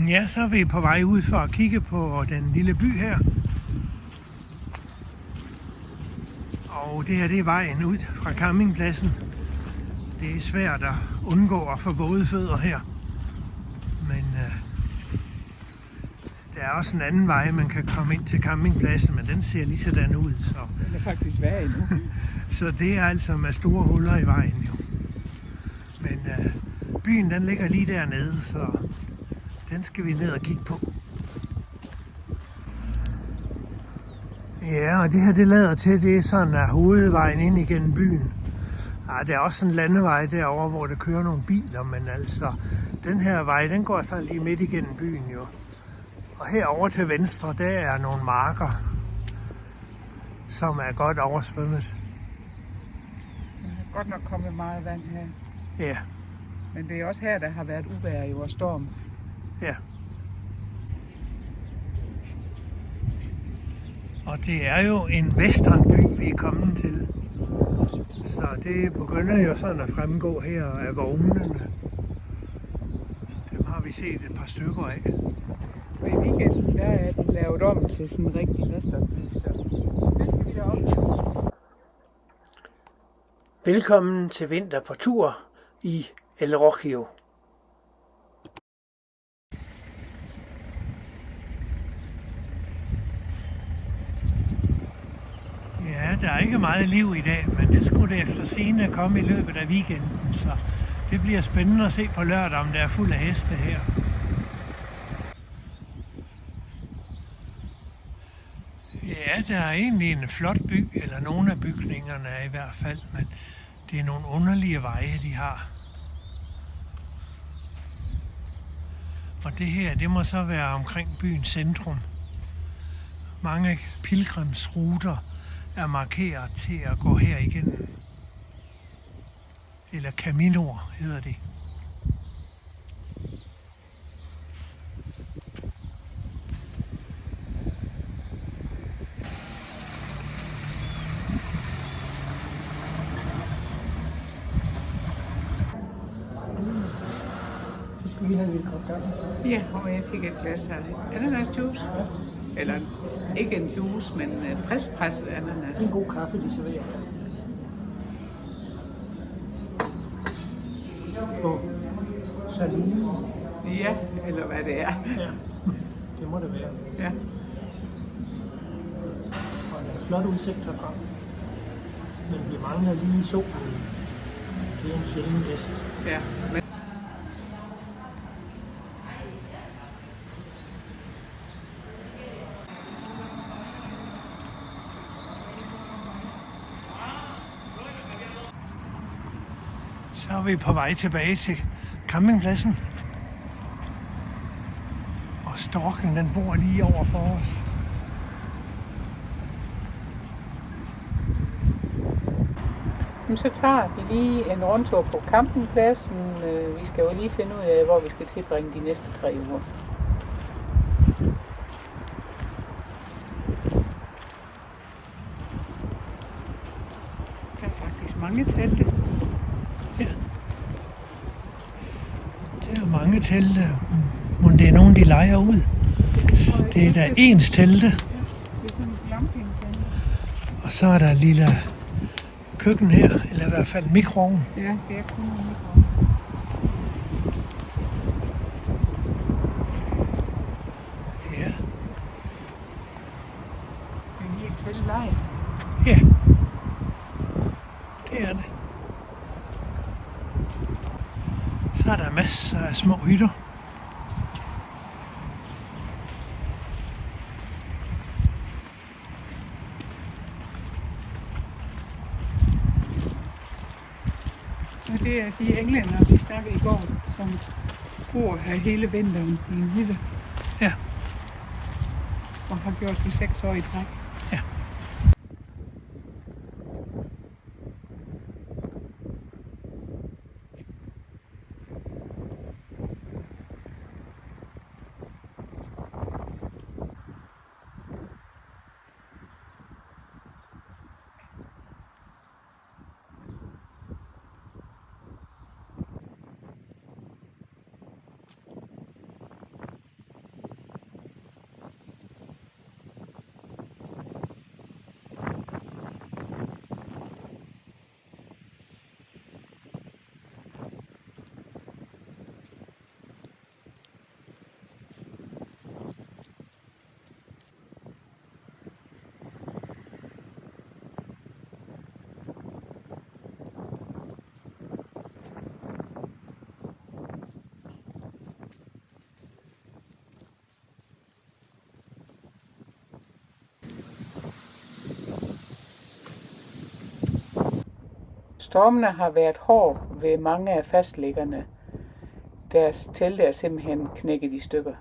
Ja, så er vi på vej ud for at kigge på den lille by her. Og det her, det er vejen ud fra campingpladsen. Det er svært at undgå at få våde fødder her. Men der er også en anden vej, man kan komme ind til campingpladsen, men den ser lige sådan ud. Så. Den er faktisk værre endnu. Så det er altså med store huller i vejen jo. Men byen den ligger lige dernede, så den skal vi ned og kigge på. Ja, og det her det lader til, det er sådan at hovedvejen ind igennem byen. Ja, der er også en landevej derovre, hvor der kører nogle biler, men altså den her vej, den går så lige midt igennem byen jo. Og herovre til venstre, der er nogle marker, som er godt oversvømmet. Der er godt nok kommet meget vand her. Ja. Men det er også her, der har været uvejr i vores storm. Ja. Og det er jo en westernby, vi er kommet til. Så det begynder jo sådan at fremgå her af vognene. Dem har vi set et par stykker af. Og i weekenden, der er den lavet om til sådan en rigtig westernby. Så det skal vi da op. Velkommen til vinter på tur i El Rocío. Ja, der er ikke meget liv i dag, men det skulle det efter sigende komme i løbet af weekenden, så det bliver spændende at se på lørdag, om der er fuld af heste her. Ja, der er egentlig en flot by, eller nogle af bygningerne er i hvert fald, men det er nogle underlige veje, de har. Og det her, det må så være omkring byens centrum. Mange pilgrimsruter er markeret til at gå her igennem. Eller Caminoer hedder det. Så skal vi have en lille kop kaffe. Ja, og jeg fik et glas af ananasjuice. Ja. Eller ikke en juice, men friskpresset ananas. En god kaffe, de serverer. På Saline. Ja, eller hvad det er. Ja, det må det være. Ja. Og der er flot udsigt herfra. Men vi mangler lige solen. Det er en sjælden gæst. Ja. Men Så er vi på vej tilbage til campingpladsen. Og storken, den bor lige over for os. så tager vi lige en rundtur på campingpladsen. Vi skal jo lige finde ud af, hvor vi skal tilbringe de næste 3 uger. Der er faktisk mange telte. Ja. Der er mange telte. Men det er nogen, de lejer ud. Det er der ens telte. Det er sådan en glampingtelt. Og så er der et lille køkken her, eller i hvert fald mikroovn. Ja, det er kun en mikroovn. Ja. Det er en helt teltlejr. Ja. Det er det. Så er der masser af små hytter. Og det er de englænder, vi snakkede i går, som bor her hele vinteren i en hytte. Ja. Og har gjort det 6 år i træk. Ja. Stormene har været hård ved mange af fastliggerne. Deres telte er simpelthen knækket i stykker.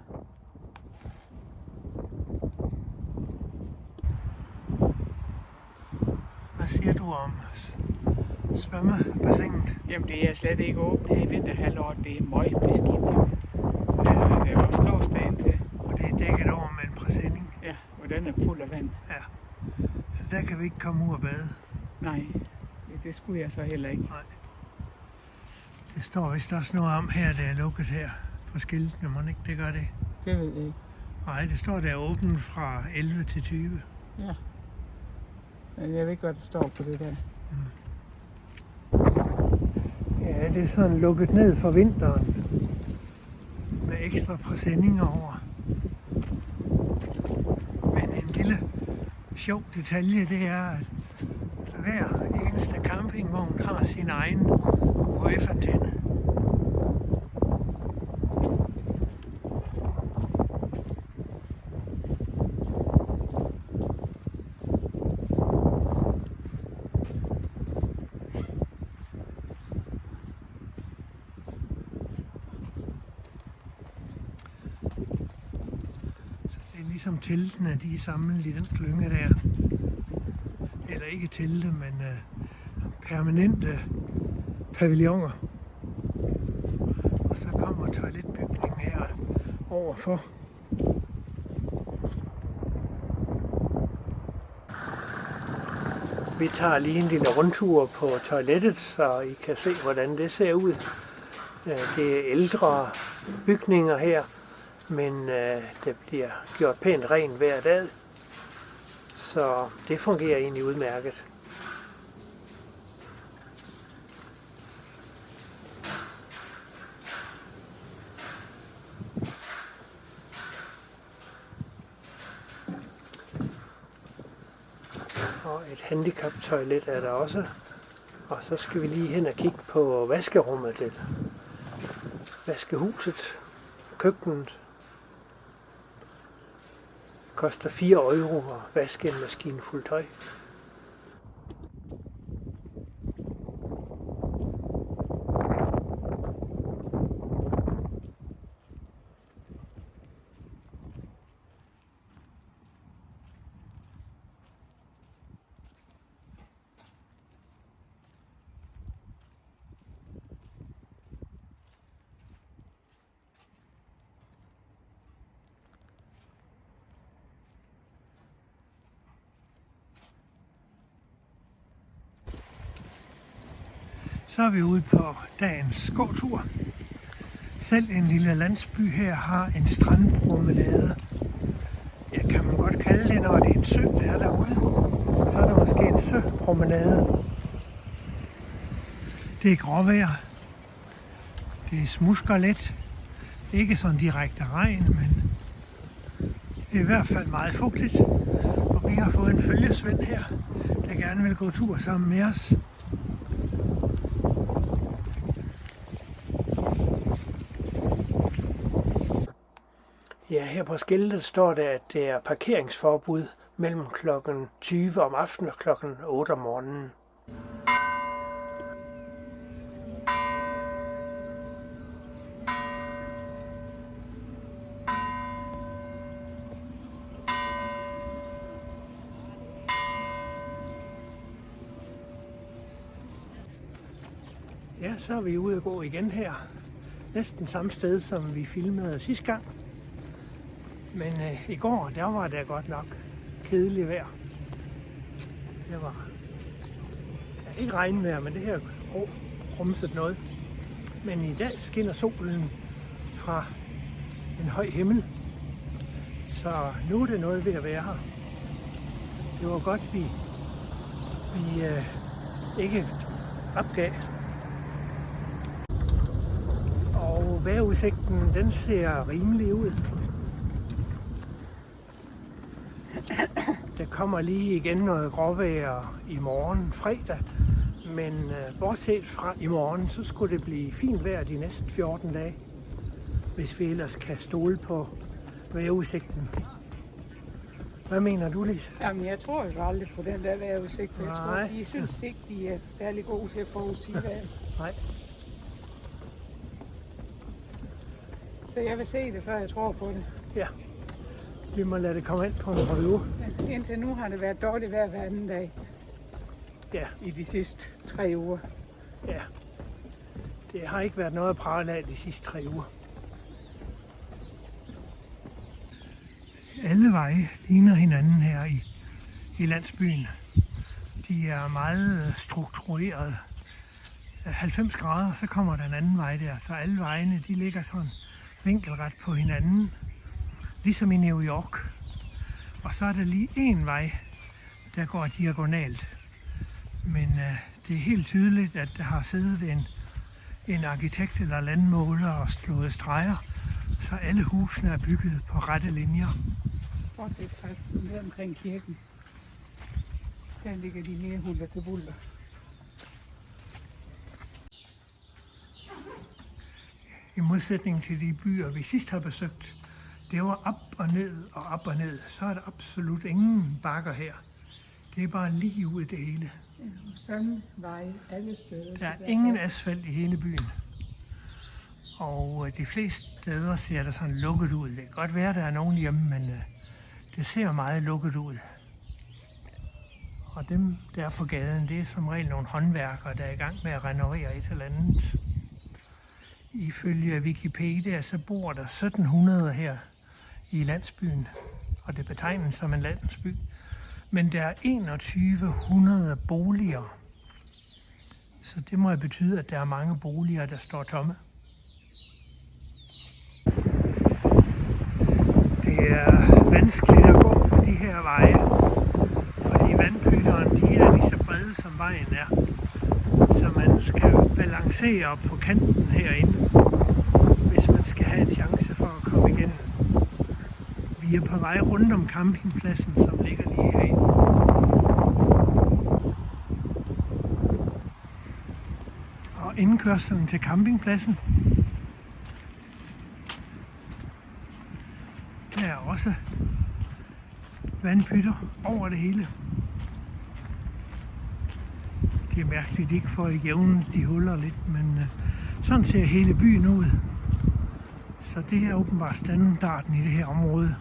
Hvad siger du om svømmebassinet? Jamen det er slet ikke åbent her i vinterhalvåret. Det er møgbeskidt jo. Så der er også låst derind til. Og det er dækket over med en præsending. Ja, og den er fuld af vand. Ja. Så der kan vi ikke komme ud og bade. Nej, det skulle jeg så heller ikke. Nej. Det står vist også noget om her, det er lukket her på skiltene, må ikke det gør det? Det ved jeg ikke. Nej, det står der åbent fra 11 til 20. Ja. Men jeg ved ikke, hvad der står på det der. Ja, det er sådan lukket ned for vinteren. Med ekstra præsendinger over. Men en lille sjov detalje, det er, at hver eneste campingvogn har sin egen UHF-antenne. Ligesom teltene, de er samlet i den klynge der. Eller ikke telte, men permanente pavilloner. Og så kommer toiletbygningen her overfor. Vi tager lige en lille rundtur på toilettet, så I kan se, hvordan det ser ud. Det er ældre bygninger her, men det bliver gjort pænt rent hver dag, så det fungerer egentlig udmærket. Og et handicaptoilet er der også. Og så skal vi lige hen og kigge på vaskerummet, det vaskehuset, køkkenet. Koster 4 euro at vaske en maskine fuld tøj. Så er vi ude på dagens gåtur. Selv en lille landsby her har en strandpromenade. Ja, kan man godt kalde det, når det er en sø, der er derude. Så er der måske en søpromenade. Det er gråvejr. Det smusker lidt. Ikke sådan direkte regn, men det er i hvert fald meget fugtigt. Og vi har fået en følgesvend her, der gerne vil gå tur sammen med os. Ja, her på skiltet står der, at det er parkeringsforbud mellem klokken 20 om aftenen og klokken 8 om morgenen. Ja, så er vi ude at gå igen her. Næsten samme sted, som vi filmede sidste gang. Men i går, der var det godt nok kedeligt vejr. Det var ikke regnvejr, men det her rumset noget. Men i dag skinner solen fra en høj himmel. Så nu er det noget ved at være her. Det var godt, vi ikke opgav. Og vejrudsigten, den ser rimelig ud. Der kommer lige igen noget gråvejr i morgen, fredag, men bortset fra i morgen, så skulle det blive fint vejr de næste 14 dage, hvis vi ellers kan stole på vejrudsigten. Hvad mener du, Lise? Jamen, jeg tror jo aldrig på den der vejrudsigt, for jeg tror, Nej. de synes ikke, de er særlig gode til at forudsige vejret. Nej. Så jeg vil se det, før jeg tror på det. Ja. Vi må lade det komme ind på en prøve. Men indtil nu har det været dårligt vejr hver anden dag Ja, i de sidste 3 uger. ja. Det har ikke været noget at prale af de sidste 3 uger. Alle veje ligner hinanden her i landsbyen. De er meget struktureret. 90 grader, så kommer der en anden vej der. Så alle vejene, de ligger sådan vinkelret på hinanden. Ligesom i New York. Og så er der lige en vej, der går diagonalt. Men det er helt tydeligt, at der har siddet en arkitekt eller landmåler og slået streger, så alle husene er bygget på rette linjer. Bortset fra nede omkring kirken. Der ligger de mere hulter til bulter. I modsætning til de byer, vi sidst har besøgt, det var op og ned og op og ned. Så er der absolut ingen bakker her. Det er bare lige ud det hele. Sådan veje alle steder. Der er ingen asfalt i hele byen. Og de fleste steder ser det sådan lukket ud. Det kan godt være, at der er nogen hjemme, men det ser meget lukket ud. Og dem, der er på gaden, det er som regel nogle håndværkere, der er i gang med at renovere et eller andet. Ifølge Wikipedia, så bor der 1700 her i landsbyen, og det betegnes som en landsby. Men der er 2100 boliger, så det må betyde, at der er mange boliger, der står tomme. Det er vanskeligt at gå på de her veje, fordi vandpytterne de er lige så brede som vejen er. Så man skal balancere op på kanten herinde, hvis man skal have en chance for at komme igennem. Vi er på vej rundt om campingpladsen, som ligger lige herinde. Og indkørslen til campingpladsen, der er også vandpytter over det hele. Det er mærkeligt, de ikke får jævnet de huller lidt, men sådan ser hele byen ud. Så det er åbenbart standarden i det her område.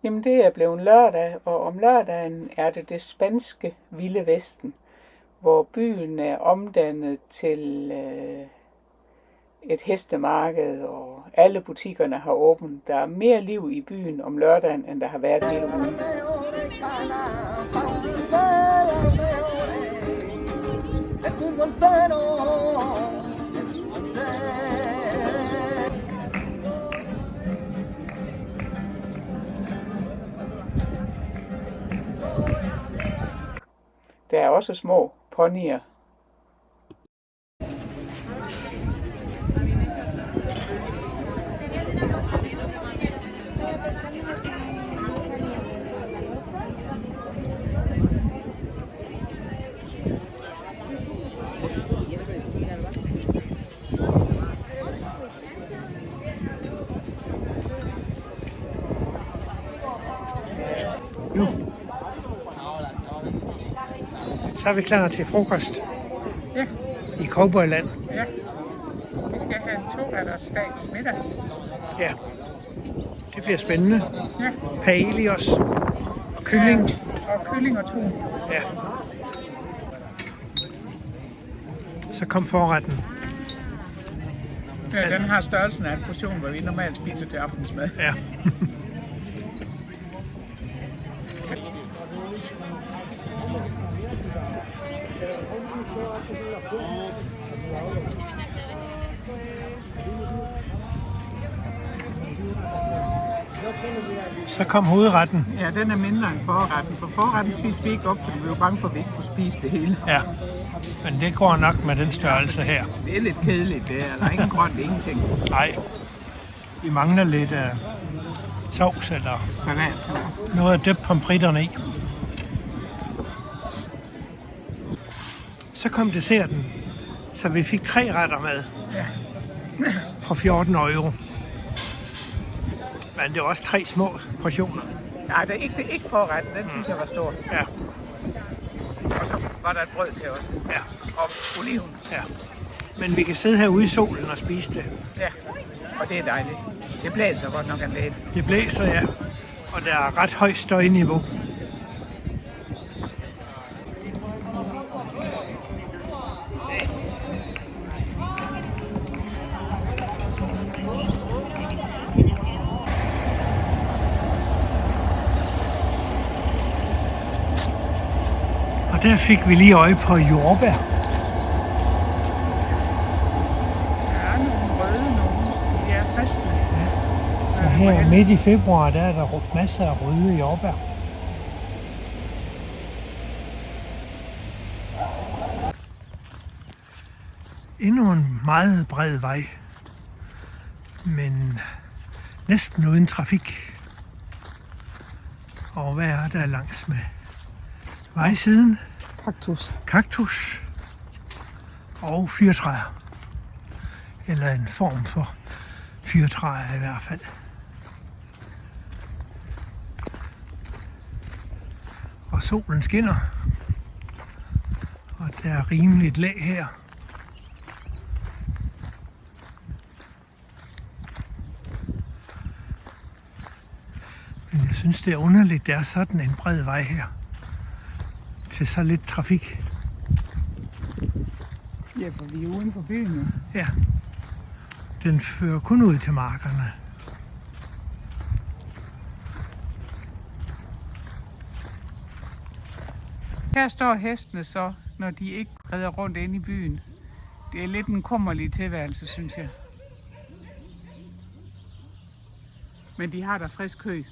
Jamen det er blevet lørdag, og om lørdagen er det spanske Vilde Vesten, hvor byen er omdannet til et hestemarked, og alle butikkerne har åbent. Der er mere liv i byen om lørdagen, end der har været hele ugen. Der er også små ponyer. Nu. Så er vi klar til frokost. Ja. I Cowboyland. Ja. Vi skal have en 2-retters stags middag. Ja, det bliver spændende. Ja. Paelios og kylling. Ja, og kylling og tun. Ja. Så kom forretten. Ja, den har størrelsen af en portion, hvor vi normalt spiser til aftensmad. Ja. Så kom hovedretten. Ja, den er mindre end forretten. For forretten spiste vi ikke op, fordi vi var bange for, at vi ikke kunne spise det hele. Ja, men det går nok med den størrelse her. Det er lidt kedeligt, det er. Der er ingen grønt, ingenting. Nej, vi mangler lidt sovs eller Salat. noget at dyppe pomfritterne i. Så kom desserten, så vi fik 3 retter med Ja. for 14 euro. Men det var også 3 små portioner. Nej, det er ikke forretten. Den synes jeg var stor. Ja, Og så var der et brød til os. ja, Og oliven. ja. Men vi kan sidde herude i solen og spise det. Ja, og det er dejligt. Det blæser godt nok en del. Det blæser, ja, og der er ret højt støjniveau. Og der fik vi lige øje på jordbær. Der er nogle røde, nogle. De er fristende. Så her midt i februar, der er der masser af røde jordbær. Endnu en meget bred vej, men næsten uden trafik. Og hvad er der langs med vejsiden? Kaktus og fyrtræer. Eller en form for fyrtræer i hvert fald. Og solen skinner. Og der er rimeligt lag her. Men jeg synes, det er underligt, det er sådan en bred vej her. Til så lidt trafik. Ja, for vi er uden for byen nu. Ja. Den fører kun ud til markerne. Her står hestene så, når de ikke redder rundt inde i byen. Det er lidt en kummerlig tilværelse, synes jeg. Men de har der frisk kø.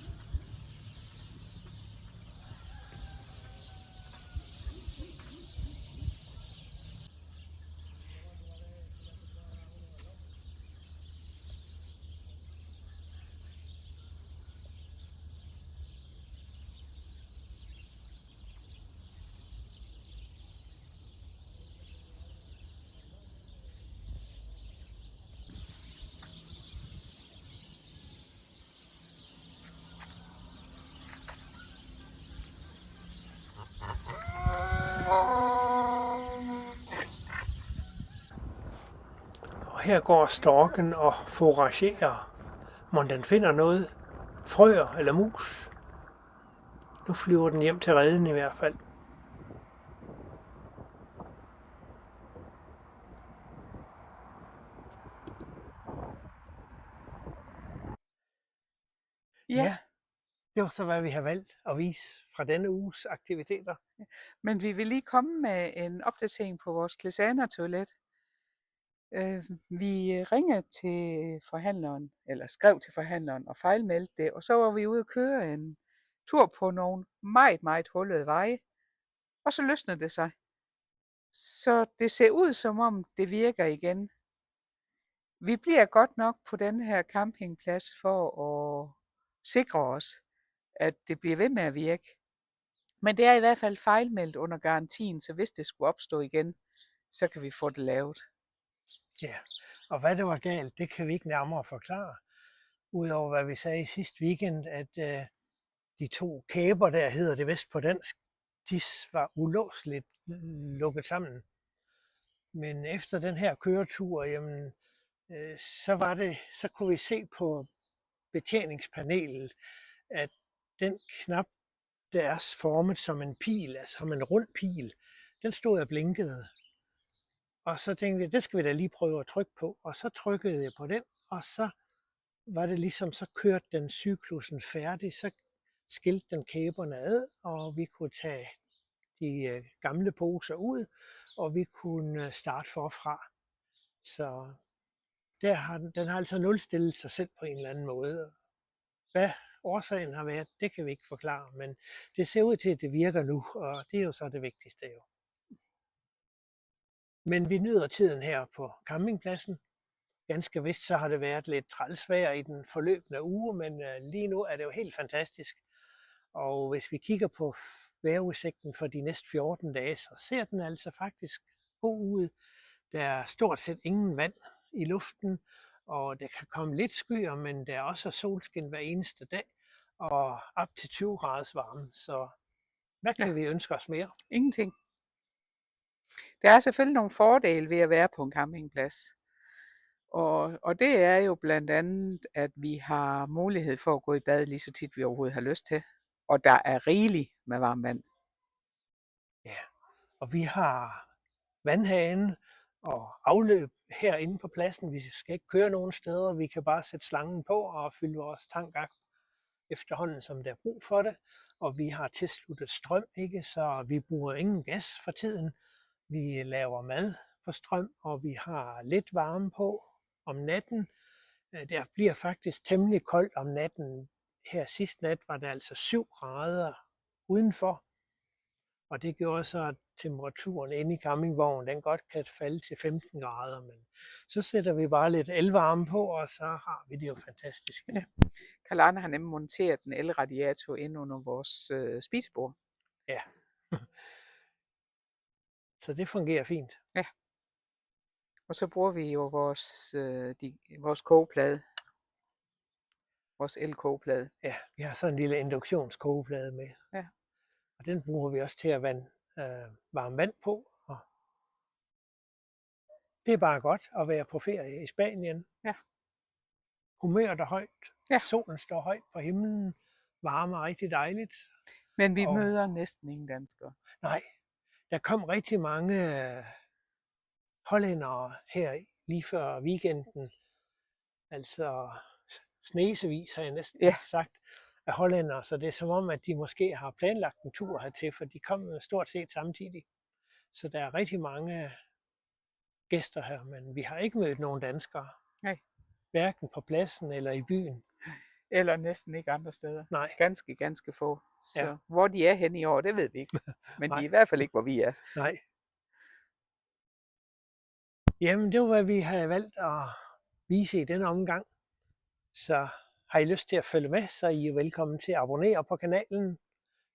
Og her går storken og foragerer. Mon den finder noget? Frøer eller mus? Nu flyver den hjem til reden i hvert fald. Ja, det var så, hvad vi har valgt at vise fra denne uges aktiviteter. Men vi vil lige komme med en opdatering på vores Clæsaner-toilet. Vi ringede til forhandleren, eller skrev til forhandleren og fejlmeldte det, og så var vi ude at køre en tur på nogle meget, meget hullede veje, og så løsnede det sig. Så det ser ud som om det virker igen. Vi bliver godt nok på den her campingplads for at sikre os, at det bliver ved med at virke. Men det er i hvert fald fejlmeldt under garantien, så hvis det skulle opstå igen, så kan vi få det lavet. Ja, og hvad der var galt, det kan vi ikke nærmere forklare. Udover hvad vi sagde i sidste weekend, at de 2 kæber, der hedder det vist på dansk, de var ulåseligt lukket sammen. Men efter den her køretur, jamen, så kunne vi se på betjeningspanelet, at den knap, der er formet som en pil, altså som en rund pil, den stod og blinkede. Og så tænkte jeg, det skal vi da lige prøve at trykke på. Og så trykkede jeg på den, og så var det ligesom, så kørte den cyklusen færdig, så skilte den kæberne ad, og vi kunne tage de gamle poser ud, og vi kunne starte forfra. Så den har altså nulstillet sig selv på en eller anden måde. Hvad årsagen har været, det kan vi ikke forklare, men det ser ud til, at det virker nu, og det er jo så det vigtigste jo. Men vi nyder tiden her på campingpladsen. Ganske vist så har det været lidt trælsvejr i den forløbende uge, men lige nu er det jo helt fantastisk. Og hvis vi kigger på vejrudsigten for de næste 14 dage, så ser den altså faktisk god ud. Der er stort set ingen vand i luften, og der kan komme lidt skyer, men der er også solskin hver eneste dag, og op til 20 graders varme. Så hvad kan vi ønske os mere? Ingenting. Der er selvfølgelig nogle fordele ved at være på en campingplads. Og det er jo blandt andet, at vi har mulighed for at gå i bad lige så tit vi overhovedet har lyst til. Og der er rigeligt med varmt vand. Ja, og vi har vandhanen og afløb herinde på pladsen. Vi skal ikke køre nogen steder. Vi kan bare sætte slangen på og fylde vores tank op efterhånden, som der er brug for det. Og vi har tilsluttet strøm, ikke? Så vi bruger ingen gas for tiden. Vi laver mad på strøm, og vi har lidt varme på om natten. Der bliver faktisk temmelig koldt om natten. Her sidste nat var det altså 7 grader udenfor. Og det gjorde så, at temperaturen inde i campingvognen, den godt kan falde til 15 grader. Men så sætter vi bare lidt elvarme på, og så har vi det jo fantastisk. Ja. Karl Arne har nemlig monteret en elradiator ind under vores spisebord. Ja. Så det fungerer fint. Ja. Og så bruger vi jo vores kogeplade. Vores elkogeplade. Ja, vi har sådan en lille induktionskogeplade med. Ja. Og den bruger vi også til at varme vand på. Og det er bare godt at være på ferie i Spanien. Ja. Humøret er højt. Ja. Solen står højt på himlen. Varme er rigtig dejligt. Men vi møder næsten ingen danskere. Nej, der kom rigtig mange hollændere her lige før weekenden. Altså snesevis har jeg næsten sagt af hollændere, så det er som om, at de måske har planlagt en tur hertil, for de kom stort set samtidig. Så der er rigtig mange gæster her, men vi har ikke mødt nogen danskere. Nej. Hverken på pladsen eller i byen. Eller næsten ikke andre steder. Nej. Ganske få. Så hvor de er henne i år, det ved vi ikke. Men de er i hvert fald ikke, hvor vi er. Nej. Jamen, det var, hvad vi havde valgt at vise i denne omgang. Så har I lyst til at følge med, så er I velkommen til at abonnere på kanalen.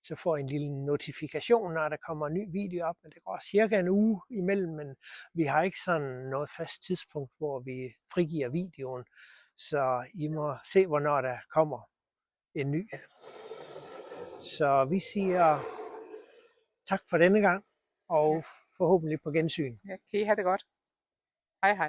Så får I en lille notifikation, når der kommer en ny video op. Men det går cirka en uge imellem, men vi har ikke sådan noget fast tidspunkt, hvor vi frigiver videoen. Så I må se, hvornår der kommer en ny. Så vi siger tak for denne gang, og forhåbentlig på gensyn. Ja, kan I have det godt. Hej hej.